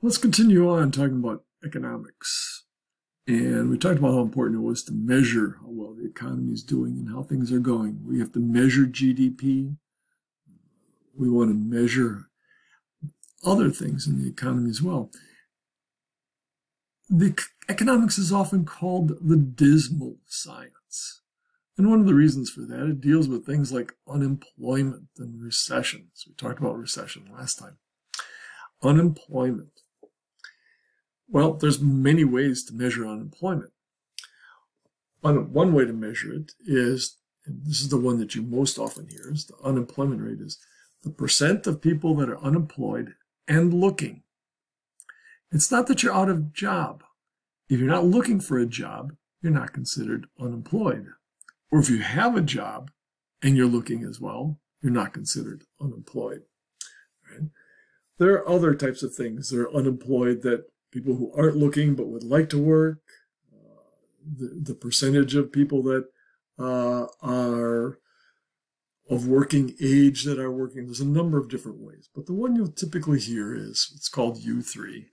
Let's continue on talking about economics. And we talked about how important it was to measure how well the economy is doing and how things are going. We have to measure GDP. We want to measure other things in the economy as well. The economics is often called the dismal science. And one of the reasons for that, it deals with things like unemployment and recessions. We talked about recession last time. Unemployment. Well, there's many ways to measure unemployment. One way to measure it is, and this is the one that you most often hear, is the unemployment rate is the percent of people that are unemployed and looking. It's not that you're out of job. If you're not looking for a job, you're not considered unemployed. Or if you have a job and you're looking as well, you're not considered unemployed. Right? There are other types of things. There are unemployed that people who aren't looking but would like to work, the percentage of people that are of working age that are working. There's a number of different ways, but the one you'll typically hear is, it's called U3,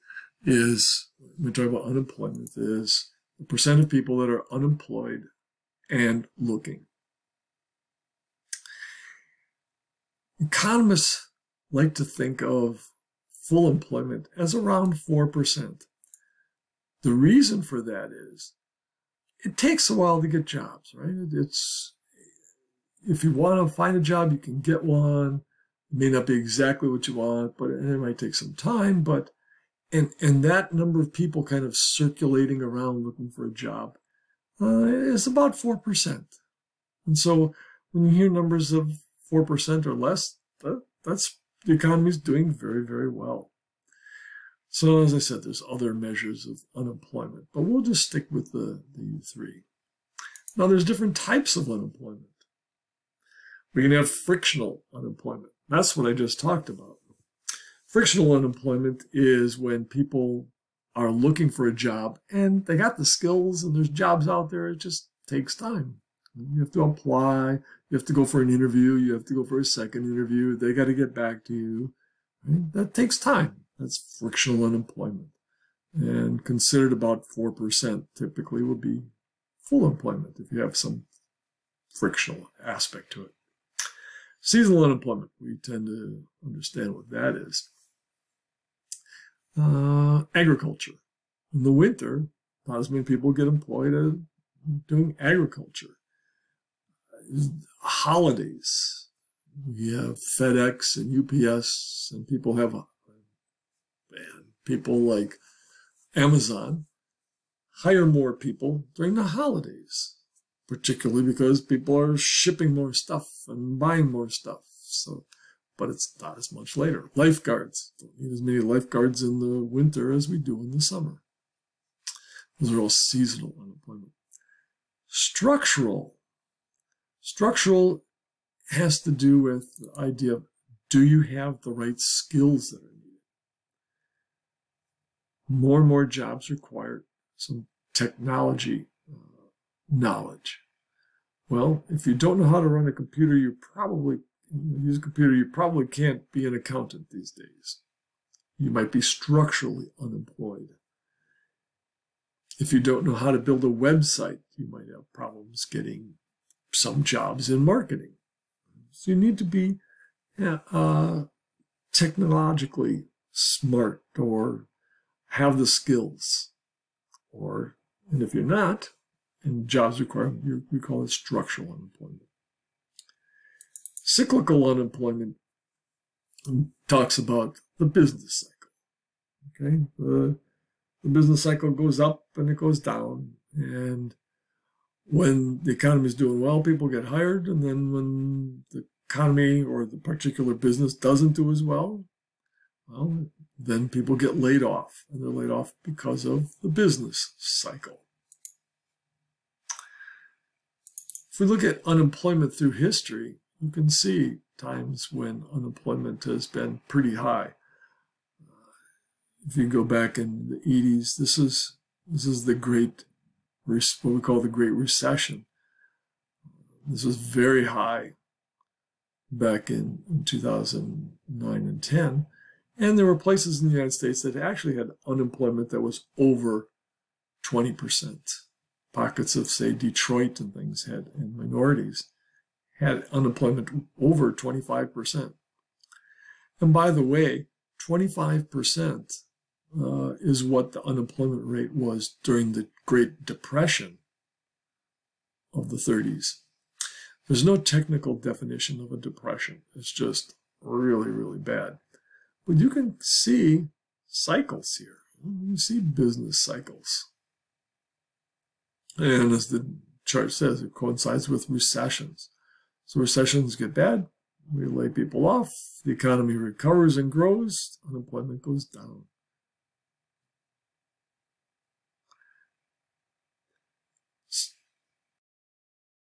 is, when we talk about unemployment, is the percent of people that are unemployed and looking. Economists like to think of full employment as around 4%. The reason for that is it takes a while to get jobs, right? If you want to find a job, you can get one. It may not be exactly what you want, but it might take some time. But and that number of people kind of circulating around looking for a job is about 4%. And so when you hear numbers of 4% or less, that's the economy is doing very, very well. So as I said, there's other measures of unemployment, but we'll just stick with the U3. Now there's different types of unemployment. We can have frictional unemployment. That's what I just talked about. Frictional unemployment is when people are looking for a job and they got the skills and there's jobs out there. It just takes time. You have to apply. You have to go for an interview. You have to go for a second interview. They got to get back to you. Right? That takes time. That's frictional unemployment. And considered about 4% typically would be full employment if you have some frictional aspect to it. Seasonal unemployment, we tend to understand what that is. Agriculture. In the winter, not as many people get employed doing agriculture. Holidays. We have FedEx and UPS, and people like Amazon hire more people during the holidays, particularly because people are shipping more stuff and buying more stuff. So, but it's not as much later. Lifeguards. Don't need as many lifeguards in the winter as we do in the summer. Those are all seasonal unemployment. Structural. Structural has to do with the idea of, do you have the right skills that are needed? More and more jobs require some technology knowledge. Well, if you don't know how to run a computer, you probably can't be an accountant these days. You might be structurally unemployed. If you don't know how to build a website, you might have problems getting some jobs in marketing. So you need to be technologically smart or have the skills. And if you're not, and jobs require, we call it structural unemployment. Cyclical unemployment talks about the business cycle. Okay, the business cycle goes up and it goes down, and when the economy is doing well, people get hired, and then when the economy or the particular business doesn't do as well, then people get laid off, and they're laid off because of the business cycle. If we look at unemployment through history, you can see times when unemployment has been pretty high. If you go back in the 80s, this is the what we call the Great Recession. This was very high back in 2009 and 10. And there were places in the United States that actually had unemployment that was over 20%. Pockets of, say, Detroit and things had, and minorities had unemployment over 25%. And by the way, 25% is what the unemployment rate was during the Great Depression of the 30s. There's no technical definition of a depression. It's just really, really bad. But you can see cycles here. You see business cycles. And as the chart says, it coincides with recessions. So recessions get bad, we lay people off, the economy recovers and grows, unemployment goes down.